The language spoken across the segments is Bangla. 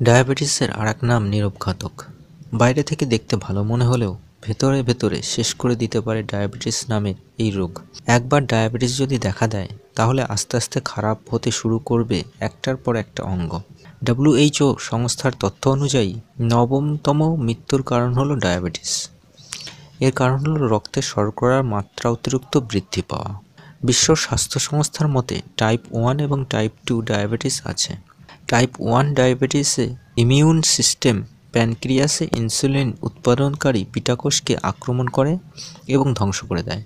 ডায়াবেটিসের আরেক নাম নীরব ঘাতক। বাইরে থেকে দেখতে ভালো মনে হলেও ভেতরে ভেতরে শেষ করে দিতে পারে ডায়াবেটিস নামের এই রোগ। একবার ডায়াবেটিস যদি দেখা দেয় তাহলে আস্তে আস্তে খারাপ হতে শুরু করবে একটার পর একটা অঙ্গ। WHO সংস্থার তথ্য অনুযায়ী নবমতম মৃত্যুর কারণ হলো ডায়াবেটিস। এর কারণ হলো রক্তে শর্করার মাত্রা অতিরিক্ত বৃদ্ধি পাওয়া। বিশ্ব স্বাস্থ্য সংস্থার মতে টাইপ 1 এবং টাইপ 2 ডায়াবেটিস আছে। টাইপ 1 ডায়াবেটিসে ইমিউন সিস্টেম প্যানক্রিয়াসে ইনসুলিন উৎপাদনকারী পিটাকোষকে আক্রমণ করে এবং ধ্বংস করে দেয়।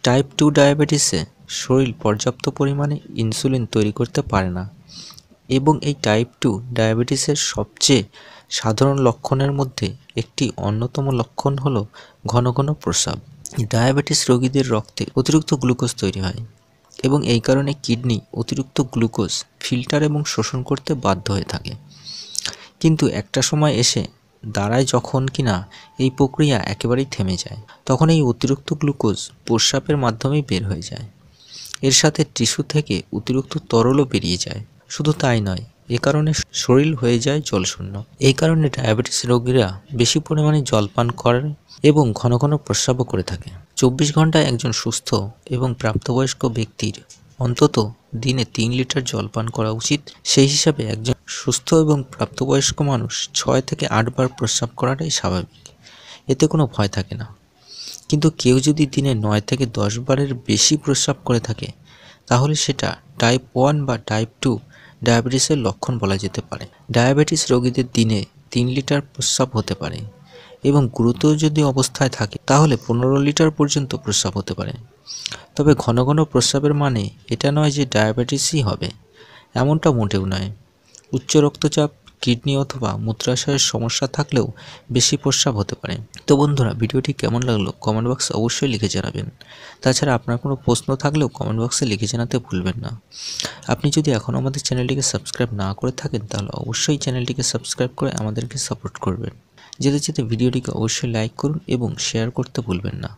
টাইপ 2 ডায়াবেটিসে শরীর পর্যাপ্ত পরিমাণে ইনসুলিন তৈরি করতে পারে না এবং এই টাইপ 2 ডায়াবেটিসের সবচেয়ে সাধারণ লক্ষণের মধ্যে একটি অন্যতম লক্ষণ হলো ঘন ঘন প্রস্রাব। ডায়াবেটিস রোগীদের রক্তে অতিরিক্ত গ্লুকোজ তৈরি হয় এবং এই কারণে কিডনি অতিরিক্ত গ্লুকোজ ফিল্টার এবং শোষণ করতে বাধ্য হয়ে থাকে। কিন্তু একটা সময় এসে দাঁড়ায় যখন কিনা এই প্রক্রিয়া একেবারেই থেমে যায়, তখন এই অতিরিক্ত গ্লুকোজ প্রস্রাবের মাধ্যমেই বের হয়ে যায়। এর সাথে টিস্যু থেকে অতিরিক্ত তরলও বেরিয়ে যায়। শুধু তাই নয়, এ কারণে শরীর হয়ে যায় জলশূন্য। এই কারণে ডায়াবেটিস রোগীরা বেশি পরিমাণে জল পান করে এবং ঘন ঘন প্রস্রাবও করে থাকে। 24 ঘন্টায় একজন সুস্থ এবং প্রাপ্তবয়স্ক ব্যক্তির অন্তত দিনে 3 লিটার জল পান করা উচিত। সেই হিসাবে একজন সুস্থ এবং প্রাপ্তবয়স্ক মানুষ 6 থেকে 8 বার প্রস্রাব করাটাই স্বাভাবিক। এতে কোনো ভয় থাকে না। কিন্তু কেউ যদি দিনে 9 থেকে 10 বারের বেশি প্রস্রাব করে থাকে তাহলে সেটা টাইপ 1 বা টাইপ 2 ডায়াবেটিসের লক্ষণ বলা যেতে পারে। ডায়াবেটিস রোগীদের দিনে 3 লিটার প্রস্রাব হতে পারে এবং গুরুতর যদি অবস্থায় থাকে তাহলে 15 লিটার পর্যন্ত প্রস্রাব হতে পারে। তবে ঘন ঘন প্রস্রাবের মানে এটা নয় যে ডায়াবেটিসই হবে, এমনটা মোটেও নয়। উচ্চ রক্তচাপ, কিডনি অথবা মূত্রাশয়ের সমস্যা থাকলেও বেশি প্রস্রাব হতে পারে। তো বন্ধুরা, ভিডিওটি কেমন লাগলো কমেন্ট বক্সে অবশ্যই লিখে জানাবেন। তাছাড়া আপনার কোনো প্রশ্ন থাকলেও কমেন্ট বক্সে লিখে জানাতে ভুলবেন না। আপনি যদি এখনও আমাদের চ্যানেলটিকে সাবস্ক্রাইব না করে থাকেন তাহলে অবশ্যই চ্যানেলটিকে সাবস্ক্রাইব করে আমাদেরকে সাপোর্ট করবেন। যেতে যেতে ভিডিওটিকে অবশ্যই লাইক করুন এবং শেয়ার করতে ভুলবেন না।